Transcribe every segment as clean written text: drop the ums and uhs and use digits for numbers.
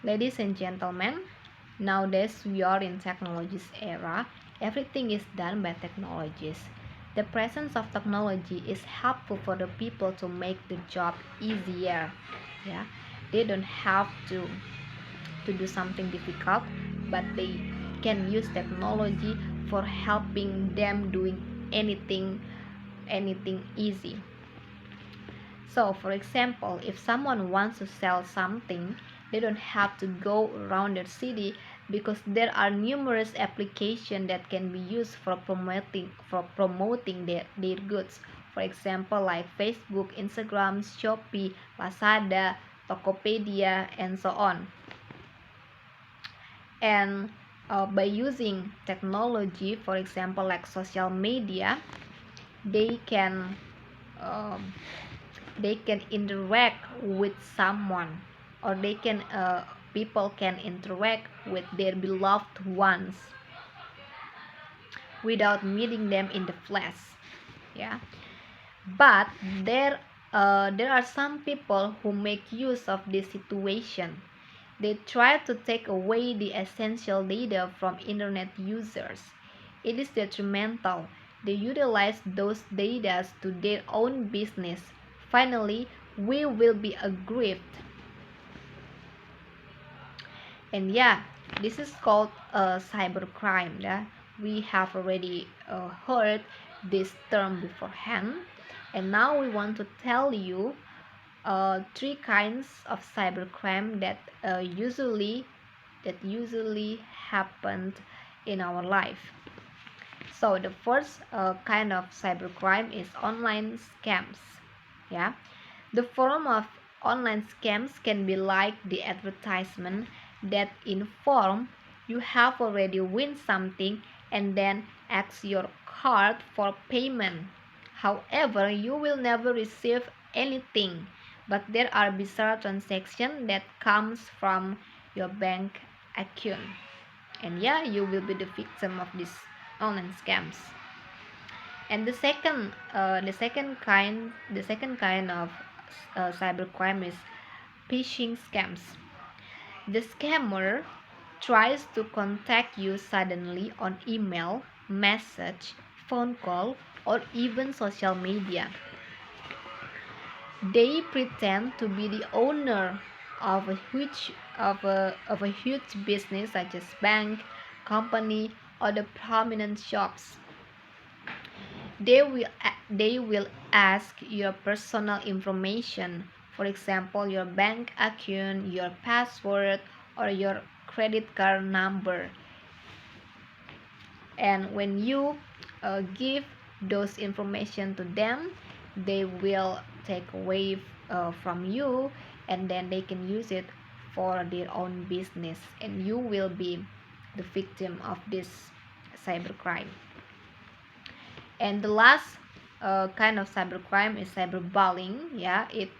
Ladies and gentlemen, nowadays we are in technology's era. Everything is done by technologies. The presence of technology is helpful for the people to make the job easier. Yeah, they don't have to do something difficult, but they can use technology for helping them doing anything easy. So, for example, if someone wants to sell something, they don't have to go around their city because there are numerous applications that can be used for promoting their goods. For example, like Facebook, Instagram, Shopee, Lazada, Tokopedia, and so on. And by using technology, for example, like social media, they can um, they can interact with someone, or they can people can interact with their beloved ones without meeting them in the flesh. Yeah, but there are some people who make use of this situation. They try to take away the essential data from internet users. It is detrimental. They utilize those data to their own business. Finally, we will be aggrieved. And yeah, this is called cybercrime. Yeah? We have already heard this term beforehand. And now we want to tell you three kinds of cybercrime that usually happened in our life. So the first kind of cybercrime is online scams. Yeah, the form of online scams can be like the advertisement that inform you have already win something and then ask your card for payment. However, you will never receive anything, but there are bizarre transactions that comes from your bank account. And yeah, you will be the victim of these online scams. And the second kind of cybercrime is phishing scams. The scammer tries to contact you suddenly on email, message, phone call, or even social media. They pretend to be the owner of a huge business such as bank, company, or the prominent shops. They will ask your personal information, for example, your bank account, your password, or your credit card number. And when you give those information to them, they will take away from you, and then they can use it for their own business, and you will be the victim of this cybercrime. And the last kind of cybercrime is cyberbullying. Yeah, it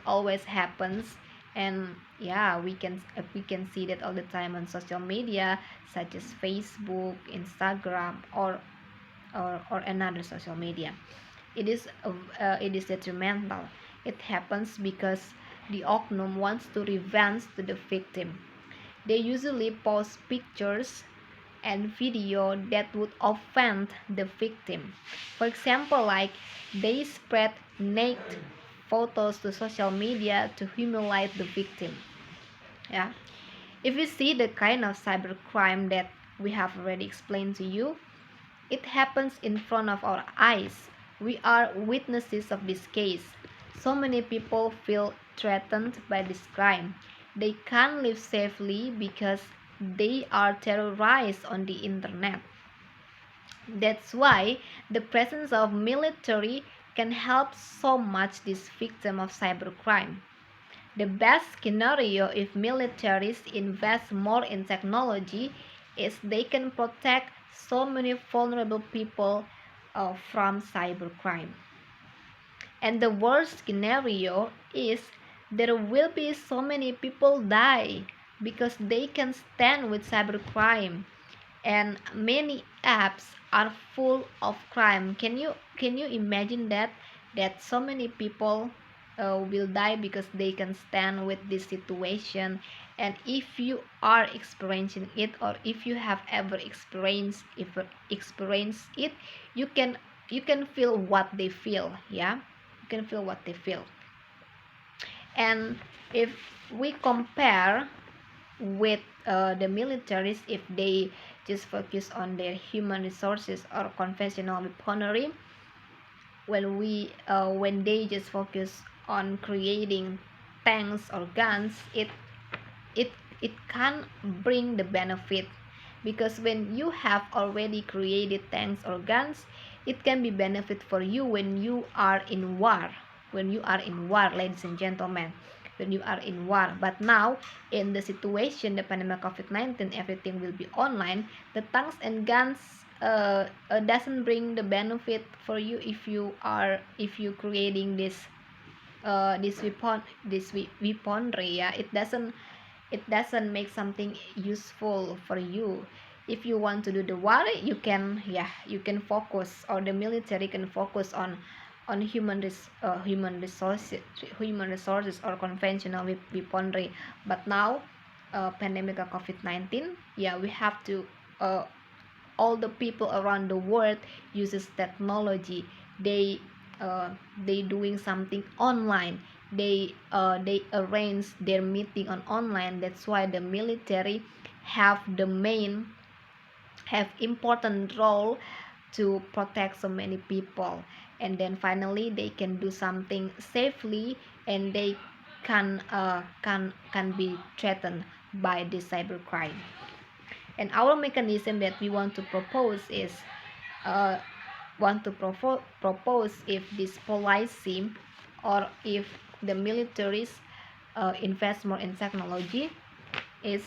always happens. And yeah, we can see that all the time on social media such as Facebook, Instagram, or another social media. It is detrimental. It happens because the ocnum wants to revenge to the victim. They usually post pictures and video that would offend the victim. For example, like they spread naked photos to social media to humiliate the victim. Yeah. If you see the kind of cybercrime that we have already explained to you, it happens in front of our eyes. We are witnesses of this case. So many people feel threatened by this crime. They can't live safely because they are terrorized on the internet. That's why the presence of military can help so much this victim of cybercrime. The best scenario if militaries invest more in technology is they can protect so many vulnerable people from cybercrime. And the worst scenario is there will be so many people die because they can stand with cybercrime, and many apps are full of crime. Can you imagine that so many people will die because they can stand with this situation. And if you are experiencing it, or if you have ever experienced it, you can feel what they feel. Yeah, you can feel what they feel. And if we compare with the militaries, if they just focus on their human resources or conventional weaponry, when they just focus on creating tanks or guns, it it can bring the benefit, because when you have already created tanks or guns, it can be benefit for you when you are in war. When you are in war, ladies and gentlemen, when you are in war. But now, in the situation, the pandemic COVID-19, everything will be online. The tanks and guns doesn't bring the benefit for you if you creating this weaponry. Yeah, it doesn't make something useful for you. If you want to do the war, you can, yeah, you can focus, or the military can focus on human resources or conventional weaponry. But now, pandemic of COVID-19, yeah, we have to all the people around the world uses technology. they they doing something online. They arrange their meeting on online. That's why the military have the main have important role to protect so many people. And then finally they can do something safely, and they can be threatened by the cybercrime. And our mechanism that we want to propose is, uh, propose if this policy, or if the militaries invest more in technology, is,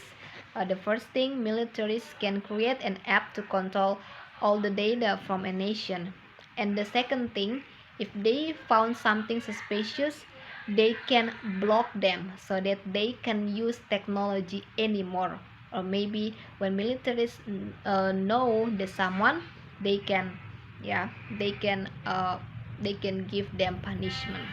the first thing, militaries can create an app to control all the data from a nation. And the second thing, if they found something suspicious, they can block them so that they can use technology anymore. Or maybe when militaries know there's someone, they can, yeah, they can give them punishment.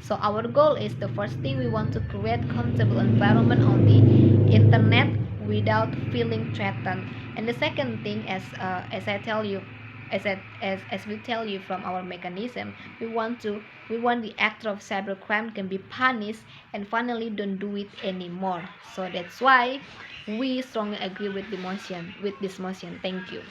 So our goal is, the first thing, we want to create comfortable environment on the internet without feeling threatened. And the second thing, as I tell you, as we tell you from our mechanism, we want the actor of cybercrime can be punished, and finally don't do it anymore. So that's why we strongly agree with the motion with this motion. Thank you.